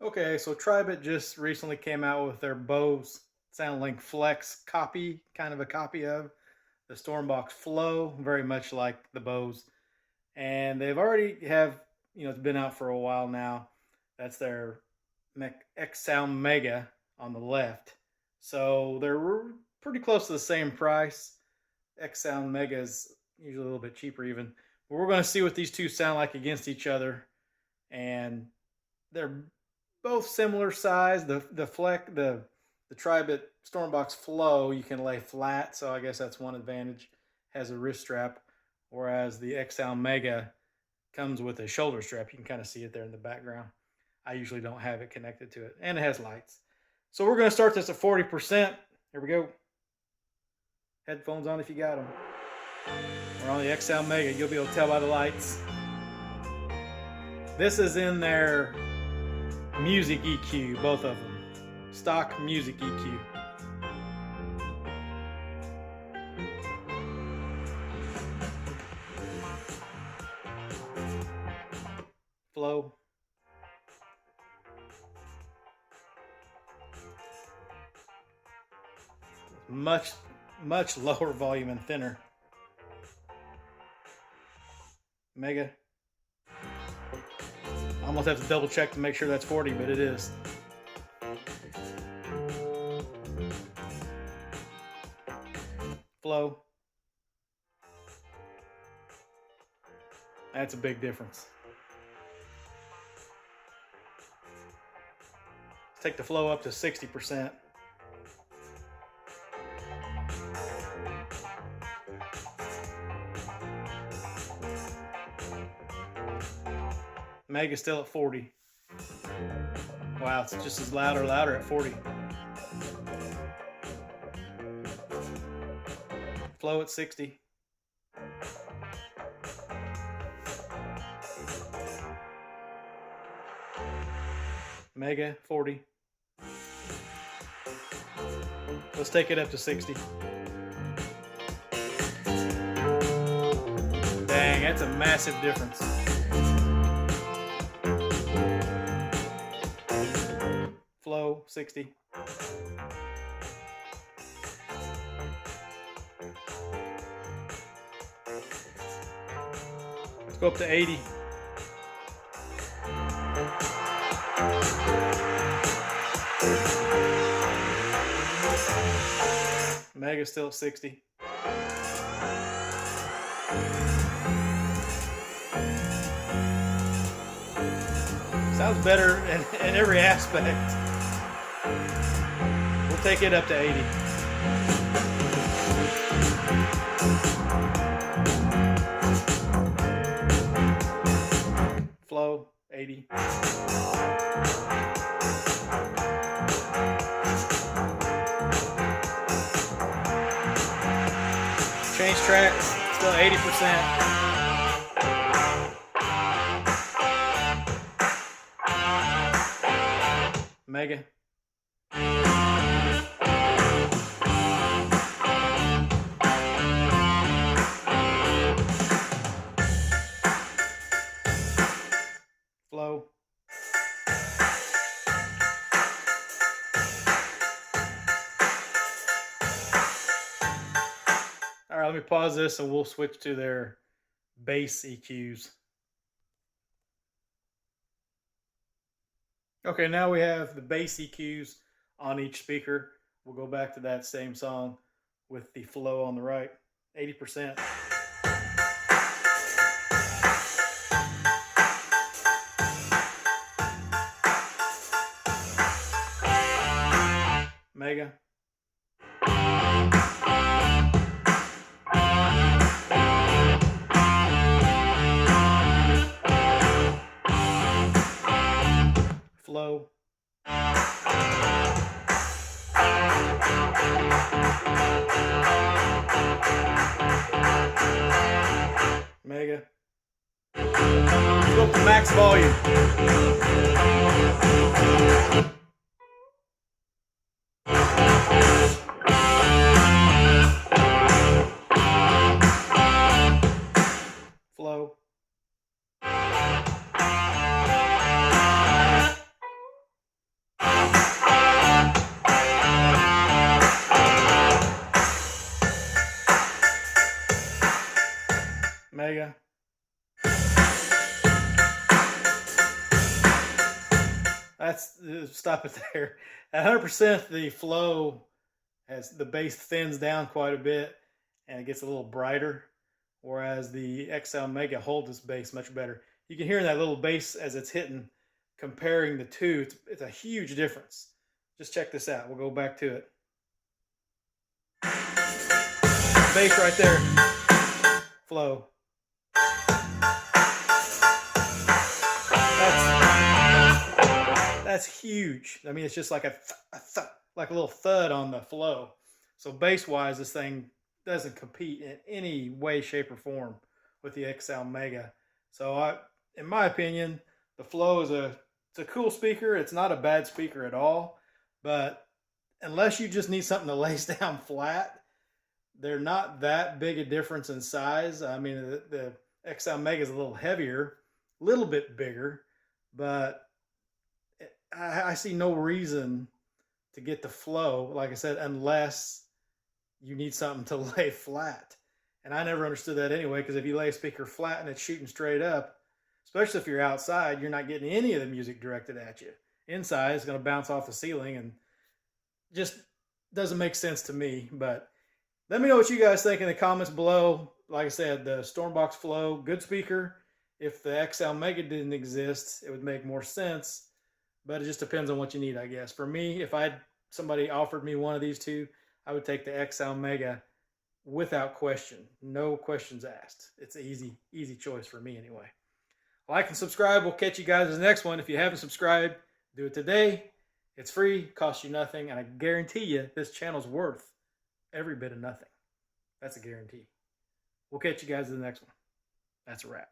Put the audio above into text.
Okay, so Tribit just recently came out with their Bose SoundLink Flex copy, kind of a copy of the Stormbox Flow, very much like the Bose. And they've already have, it's been out for a while now. That's their XSound Mega on the left. So they're pretty close to the same price. XSound Mega is usually a little bit cheaper even. But we're going to see what these two sound like against each other. And they're both similar size. The Tribit Stormbox Flow you can lay flat, so I guess that's one advantage. Has a wrist strap, whereas the XL Mega comes with a shoulder strap. You can kind of see it there in the background. I usually don't have it connected to it, and it has lights. So we're going to start this at 40%. Here we go. Headphones on if you got them. We're on the XL Mega. You'll be able to tell by the lights. This is in their music EQ, both of them. Stock music EQ. Flow. Much lower volume and thinner. Mega. I almost have to double check to make sure that's 40, but it is. Flow. That's a big difference. Let's take the flow up to 60%. Mega's still at 40. Wow, it's just as louder at 40. Flow at 60. Mega 40. Let's take it up to 60. Dang, that's a massive difference. Flow 60. Let's go up to 80. Mega's still at 60. Sounds better in every aspect. We'll take it up to 80. Flow 80. Change tracks, still 80%. Mega. Flow. All right, let me pause this and we'll switch to their bass EQs. Okay, now we have the bass EQs on each speaker. We'll go back to that same song with the flow on the right, 80%. Mega. Flow. Mega. Go up to max volume. Flow. That's stop it there. At 100%, the flow as the bass thins down quite a bit and it gets a little brighter, whereas the XL Mega holds its bass much better. You can hear that little bass as it's hitting, comparing the two. It's a huge difference. Just check this out. We'll go back to it. Bass right there, flow. That's huge. I mean, it's just like like a little thud on the flow. So bass-wise, this thing doesn't compete in any way, shape, or form with the XL Mega. So in my opinion, the flow is it's a cool speaker. It's not a bad speaker at all, but unless you just need something to lay down flat, they're not that big a difference in size. I mean, the XL Mega is a little heavier, a little bit bigger, but I see no reason to get the flow, like I said, unless you need something to lay flat. And I never understood that anyway, because if you lay a speaker flat and it's shooting straight up, especially if you're outside, you're not getting any of the music directed at you. Inside, it's going to bounce off the ceiling and just doesn't make sense to me. But let me know what you guys think in the comments below. Like I said, the Stormbox Flow, good speaker. If the XL Mega didn't exist, it would make more sense. But it just depends on what you need, I guess. For me, if somebody offered me one of these two, I would take the XL Mega without question. No questions asked. It's an easy choice for me anyway. Like and subscribe. We'll catch you guys in the next one. If you haven't subscribed, do it today. It's free, costs you nothing, and I guarantee you this channel's worth every bit of nothing. That's a guarantee. We'll catch you guys in the next one. That's a wrap.